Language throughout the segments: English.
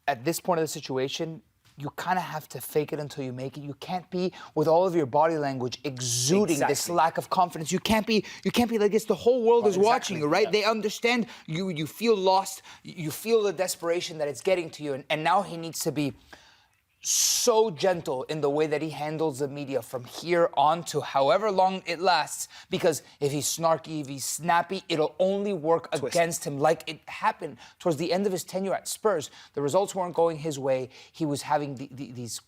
at this point of the situation, you kind of have to fake it until you make it. You can't be, with all of your body language, exuding this lack of confidence. You can't be like this. The whole world is watching you, right? Yeah. They understand you. You feel lost. You feel the desperation that it's getting to you. And now he needs to be so gentle in the way that he handles the media from here on to however long it lasts, because if he's snarky, if he's snappy, it'll only work against him, like it happened towards the end of his tenure at Spurs. The results weren't going his way. He was having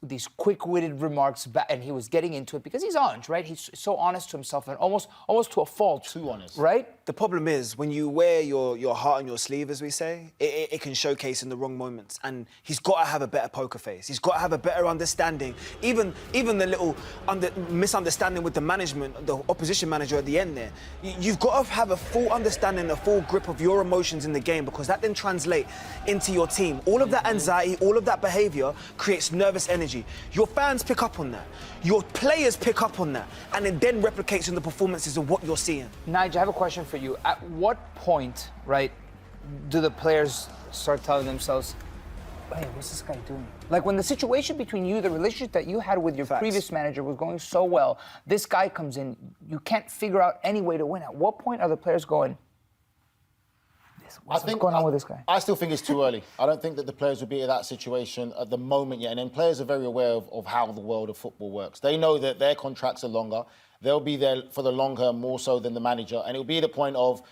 these quick-witted remarks, and he was getting into it because he's Ange, right? He's so honest to himself and almost to a fault. Too honest. Right? The problem is, when you wear your heart on your sleeve, as we say, it can showcase in the wrong moments. And he's got to have a better poker face. He's got to have a better understanding. Even the little misunderstanding with the management, the opposition manager at the end there. You've got to have a full understanding, a full grip of your emotions in the game, because that then translates into your team. All of that anxiety, all of that behaviour creates nervous energy. Your fans pick up on that. Your players pick up on that. And it then replicates in the performances of what you're seeing. Nigel, I have a question for you. At what point, right, do the players start telling themselves, hey, what's this guy doing? Like, when the situation between you, the relationship that you had with your previous manager was going so well, this guy comes in, you can't figure out any way to win. At what point are the players going, what's going on with this guy? I still think it's too early. I don't think that the players will be in that situation at the moment yet. And then players are very aware of how the world of football works. They know that their contracts are longer. They'll be there for the long term more so than the manager. And it'll be the point of,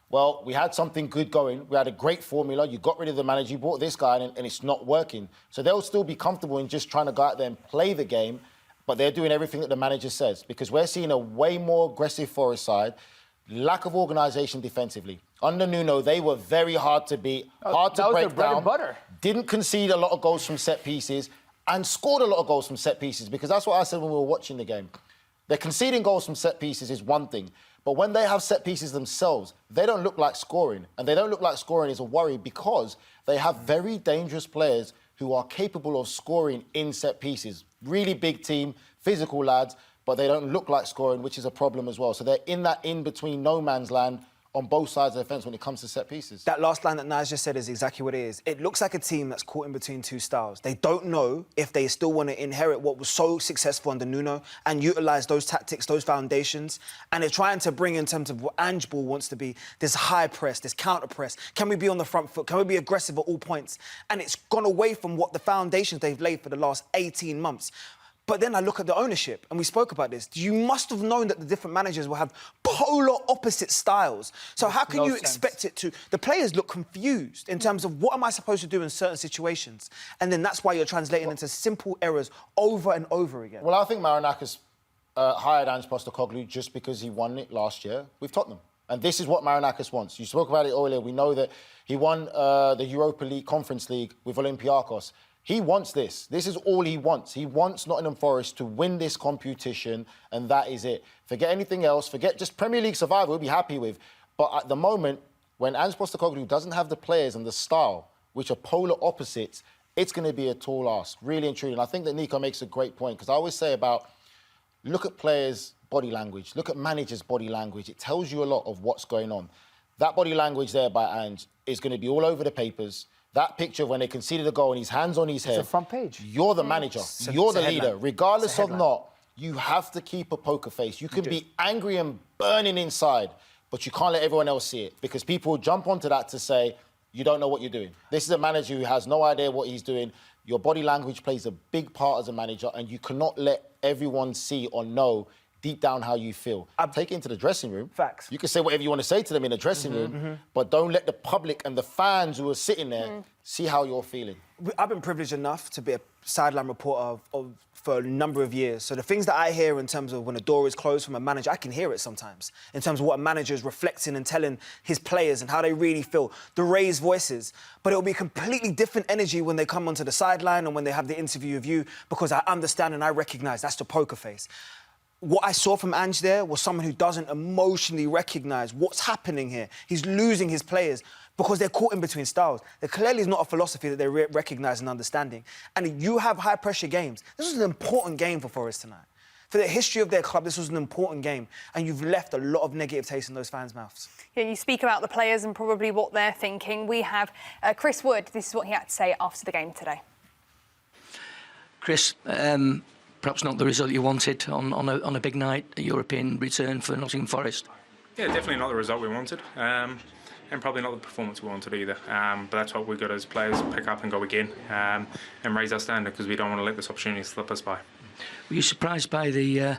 well, we had something good going. We had a great formula. You got rid of the manager. You brought this guy in, and it's not working. So they'll still be comfortable in just trying to go out there and play the game, but they're doing everything that the manager says, because we're seeing a way more aggressive Forest side, lack of organisation defensively. Under Nuno, they were very hard to beat, hard to break down. That was their bread and butter. Didn't concede a lot of goals from set pieces and scored a lot of goals from set pieces, because that's what I said when we were watching the game. They're conceding goals from set pieces is one thing, but when they have set pieces themselves, they don't look like scoring. And they don't look like scoring is a worry, because they have very dangerous players who are capable of scoring in set pieces. Really big team, physical lads, but they don't look like scoring, which is a problem as well. So they're in that in-between no man's land on both sides of the fence when it comes to set pieces. That last line that Naz just said is exactly what it is. It looks like a team that's caught in between two styles. They don't know if they still want to inherit what was so successful under Nuno and utilise those tactics, those foundations, and they're trying to bring in terms of what Ange Ball wants to be, this high press, this counter press. Can we be on the front foot? Can we be aggressive at all points? And it's gone away from what the foundations they've laid for the last 18 months. But then I look at the ownership, and we spoke about this. You must have known that the different managers will have polar opposite styles. So how can you expect it to... The players look confused in terms of what am I supposed to do in certain situations? And then that's why you're translating into simple errors over and over again. Well, I think Marinakis hired Ange Postecoglou just because he won it last year with Tottenham. And this is what Marinakis wants. You spoke about it earlier. We know that he won the Europa League, Conference League with Olympiacos. He wants this. This is all he wants. He wants Nottingham Forest to win this competition, and that is it. Forget anything else. Forget just Premier League survival, we'll be happy with. But at the moment, when Ange Postecoglou doesn't have the players and the style, which are polar opposites, it's going to be a tall ask, really and truly. And I think that Nico makes a great point, because I always say about, look at players' body language, look at managers' body language. It tells you a lot of what's going on. That body language there by Ange is going to be all over the papers. That picture of when they conceded a goal and his hands on his head. It's the front page. You're the manager. You're the leader. Regardless of not, you have to keep a poker face. You can be angry and burning inside, but you can't let everyone else see it, because people jump onto that to say, you don't know what you're doing. This is a manager who has no idea what he's doing. Your body language plays a big part as a manager, and you cannot let everyone see or know deep down how you feel. Take it into the dressing room. Facts. You can say whatever you want to say to them in the dressing room, but don't let the public and the fans who are sitting there see how you're feeling. I've been privileged enough to be a sideline reporter for a number of years. So the things that I hear in terms of when a door is closed from a manager, I can hear it sometimes, in terms of what a manager is reflecting and telling his players and how they really feel, the raised voices. But it'll be completely different energy when they come onto the sideline and when they have the interview with you, because I understand and I recognise that's the poker face. What I saw from Ange there was someone who doesn't emotionally recognise what's happening here. He's losing his players because they're caught in between styles. There clearly is not a philosophy that they recognise and understanding. And you have high-pressure games. This was an important game for Forest tonight. For the history of their club, this was an important game, and you've left a lot of negative taste in those fans' mouths. Yeah, you speak about the players and probably what they're thinking. We have Chris Wood. This is what he had to say after the game today. Chris, perhaps not the result you wanted on a big night, a European return for Nottingham Forest. Yeah, definitely not the result we wanted, and probably not the performance we wanted either. But that's what we've got as players, pick up and go again, and raise our standard, because we don't want to let this opportunity slip us by. Were you surprised by the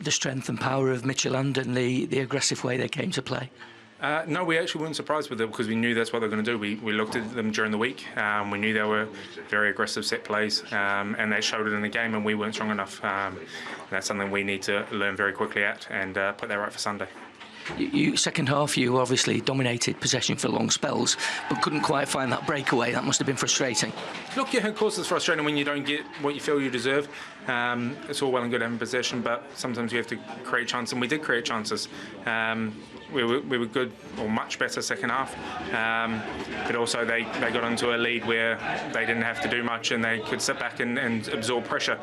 strength and power of Midtjylland and the aggressive way they came to play? No, we actually weren't surprised with it, because we knew that's what they were going to do. We looked at them during the week. We knew they were very aggressive set plays, and they showed it in the game, and we weren't strong enough. That's something we need to learn very quickly at and put that right for Sunday. Second half, you obviously dominated possession for long spells, but couldn't quite find that breakaway. That must have been frustrating. Look, yeah, of course it's frustrating when you don't get what you feel you deserve. It's all well and good having possession, but sometimes you have to create chances, and we did create chances. We were good, or much better second half, but also they got into a lead where they didn't have to do much, and they could sit back and absorb pressure,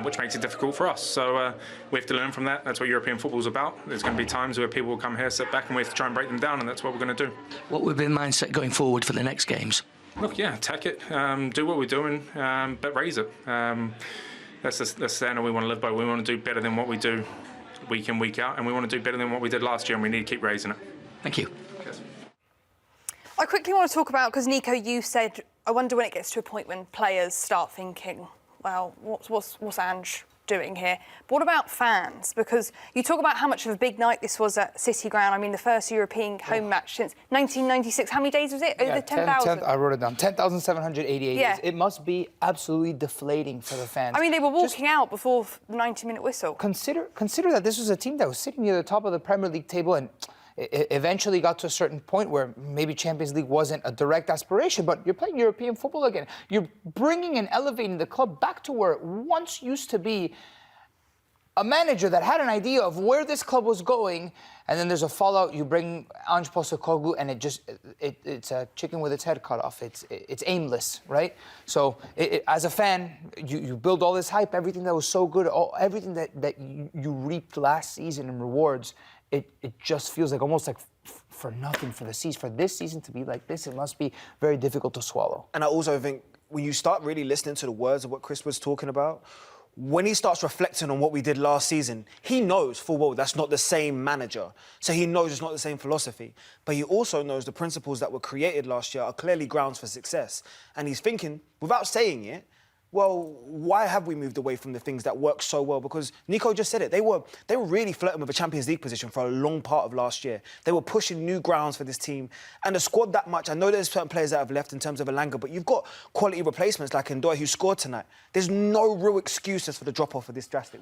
which makes it difficult for us. So we have to learn from that. That's what European football's about. There's going to be times where people will come here, sit back, and we have to try and break them down, and that's what we're going to do. What would be the mindset going forward for the next games? Look, yeah, attack it, do what we're doing, but raise it. That's the standard we want to live by. We want to do better than what we do week in, week out, and we want to do better than what we did last year, and we need to keep raising it. Thank you. Cheers. I quickly want to talk about, because Nico, you said, I wonder when it gets to a point when players start thinking, well, what's Ange doing here? But what about fans? Because you talk about how much of a big night this was at City Ground. I mean, the first European home match since 1996. How many days was it? Over 10,000? I wrote it down. 10,788 Yeah. days. It must be absolutely deflating for the fans. I mean, they were walking out before the 90-minute whistle. Consider that this was a team that was sitting near the top of the Premier League table and eventually got to a certain point where maybe Champions League wasn't a direct aspiration, but you're playing European football again. You're bringing and elevating the club back to where it once used to be. A manager that had an idea of where this club was going, and then there's a fallout. You bring Ange Postecoglou, and it's a chicken with its head cut off. It's aimless, right? So as a fan, you build all this hype, everything that was so good, everything that you reaped last season in rewards. It just feels like almost like for nothing for the season. For this season to be like this, it must be very difficult to swallow. And I also think when you start really listening to the words of what Chris was talking about, when he starts reflecting on what we did last season, he knows full well that's not the same manager. So he knows it's not the same philosophy. But he also knows the principles that were created last year are clearly grounds for success. And he's thinking, without saying it, well, why have we moved away from the things that work so well? Because Nico just said it. They were really flirting with a Champions League position for a long part of last year. They were pushing new grounds for this team. And the squad that much, I know there's certain players that have left in terms of Elanga, but you've got quality replacements like Ndoye who scored tonight. There's no real excuses for the drop-off of this drastic.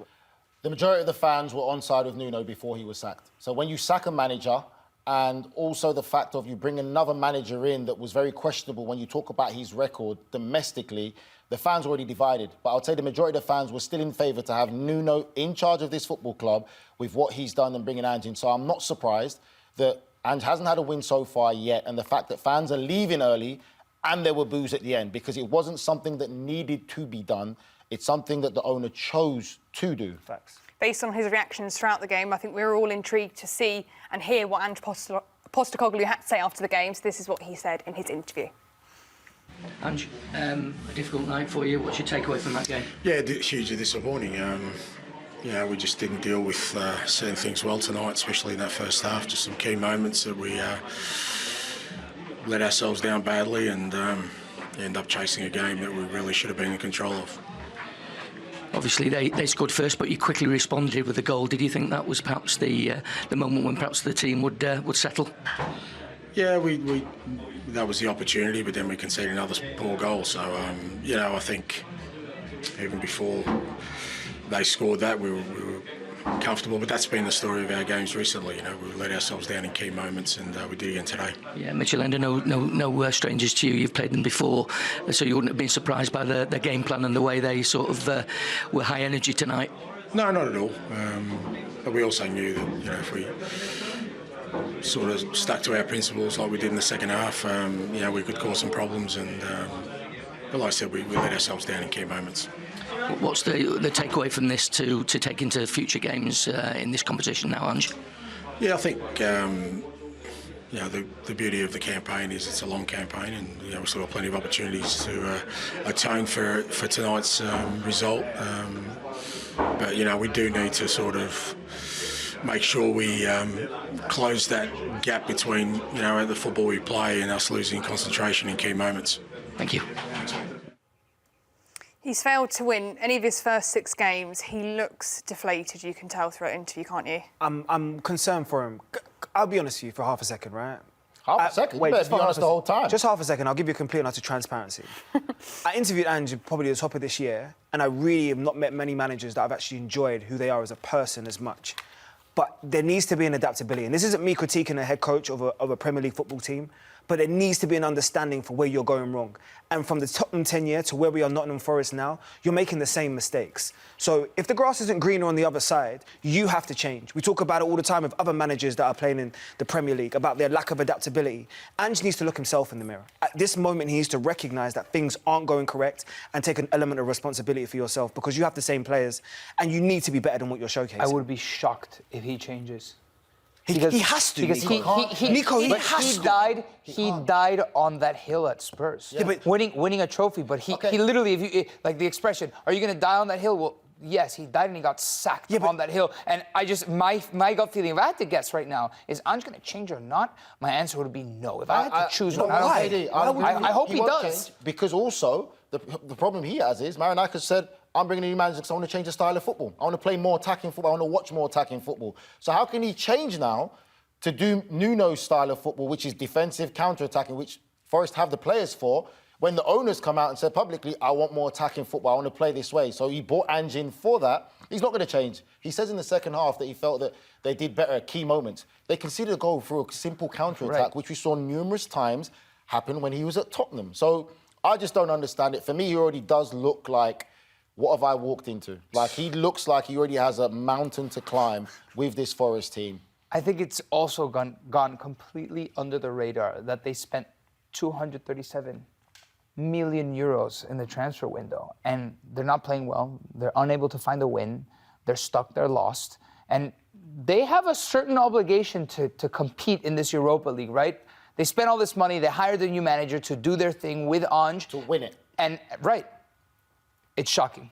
The majority of the fans were on side with Nuno before he was sacked. So when you sack a manager, and also the fact of you bring another manager in that was very questionable when you talk about his record domestically, the fans were already divided. But I'll say the majority of the fans were still in favour to have Nuno in charge of this football club with what he's done and bringing Ange in. So I'm not surprised that Ange hasn't had a win so far yet, and the fact that fans are leaving early and there were boos at the end, because it wasn't something that needed to be done. It's something that the owner chose to do. Facts. Based on his reactions throughout the game, I think we were all intrigued to see and hear what Ange Postecoglou had to say after the game. So this is what he said in his interview. Ange, a difficult night for you. What's your takeaway from that game? Yeah, it's hugely disappointing. We just didn't deal with certain things well tonight, especially in that first half. Just some key moments that we let ourselves down badly and end up chasing a game that we really should have been in control of. Obviously, they scored first, but you quickly responded with a goal. Did you think that was perhaps the moment when perhaps the team would settle? Yeah, that was the opportunity, but then we conceded another poor goal. So, I think even before they scored that, we were comfortable. But that's been the story of our games recently. We let ourselves down in key moments, and we did again today. Yeah, Midtjylland are no strangers to you. You've played them before, so you wouldn't have been surprised by the game plan and the way they sort of were high energy tonight. No, not at all. But we also knew that if we sort of stuck to our principles like we did in the second half, we could cause some problems, and But like I said, we let ourselves down in key moments. What's the takeaway from this to take into future games in this competition now, Ange? Yeah, I think the beauty of the campaign is it's a long campaign, and we still have plenty of opportunities to atone for tonight's result. But we do need to sort of make sure we close that gap between the football we play and us losing concentration in key moments. Thank you. He's failed to win any of his first 6 games. He looks deflated. You can tell throughout the interview, can't you? I'm concerned for him. I'll be honest with you for half a second, right? Half a second? Wait, You better be honest the whole time. Just half a second. I'll give you complete and utter transparency. I interviewed Ange probably at the top of this year, and I really have not met many managers that I've actually enjoyed who they are as a person as much. But there needs to be an adaptability. And this isn't me critiquing a head coach of a Premier League football team, but there needs to be an understanding for where you're going wrong. And from the Tottenham tenure to where we are Nottingham Forest now, you're making the same mistakes. So if the grass isn't greener on the other side, you have to change. We talk about it all the time with other managers that are playing in the Premier League, about their lack of adaptability. Ange needs to look himself in the mirror. At this moment, he needs to recognise that things aren't going correct and take an element of responsibility for yourself, because you have the same players and you need to be better than what you're showcasing. I would be shocked if he changes. He has to. Because Nico, he has to. He died on that hill at Spurs. Yeah, but winning a trophy, but he literally, if you like the expression, are you going to die on that hill? Well, yes, he died and he got sacked on that hill. And my gut feeling, if I had to guess right now, is Ange going to change or not? My answer would be no. If I had to choose one, I hope he does. Change, because also, the problem he has is, Marinakis said, I'm bringing a new manager because I want to change the style of football. I want to play more attacking football. I want to watch more attacking football. So how can he change now to do Nuno's style of football, which is defensive, counter-attacking, which Forest have the players for, when the owners come out and said publicly, I want more attacking football, I want to play this way. So he brought Ange in for that. He's not going to change. He says in the second half that he felt that they did better at key moments. They conceded a goal through a simple counter-attack, which we saw numerous times happen when he was at Tottenham. So I just don't understand it. For me, he already does look like, what have I walked into? Like, he looks like he already has a mountain to climb with this Forest team. I think it's also gone completely under the radar that they spent 237 million euros in the transfer window, and they're not playing well. They're unable to find a win. They're stuck. They're lost. And they have a certain obligation to compete in this Europa League, right? They spent all this money. They hired a new manager to do their thing with Ange. To win it. And, right. It's shocking.